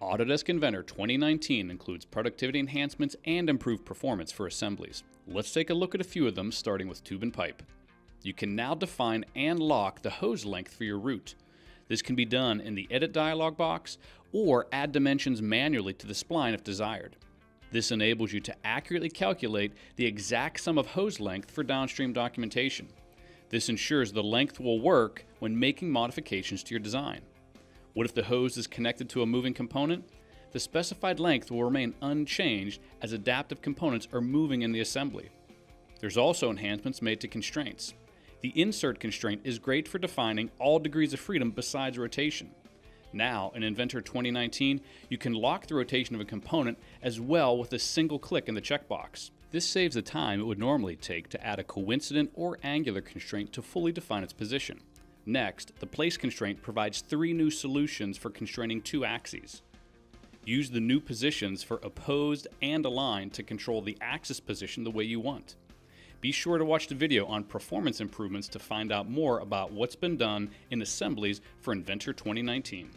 Autodesk Inventor 2019 includes productivity enhancements and improved performance for assemblies. Let's take a look at a few of them, starting with tube and pipe. You can now define and lock the hose length for your route. This can be done in the Edit dialog box or add dimensions manually to the spline if desired. This enables you to accurately calculate the exact sum of hose length for downstream documentation. This ensures the length will work when making modifications to your design. What if the hose is connected to a moving component? The specified length will remain unchanged as adaptive components are moving in the assembly. There's also enhancements made to constraints. The insert constraint is great for defining all degrees of freedom besides rotation. Now, in Inventor 2019, you can lock the rotation of a component as well with a single click in the checkbox. This saves the time it would normally take to add a coincident or angular constraint to fully define its position. Next, the place constraint provides 3 new solutions for constraining 2 axes. Use the new positions for opposed and aligned to control the axis position the way you want. Be sure to watch the video on performance improvements to find out more about what's been done in assemblies for Inventor 2019.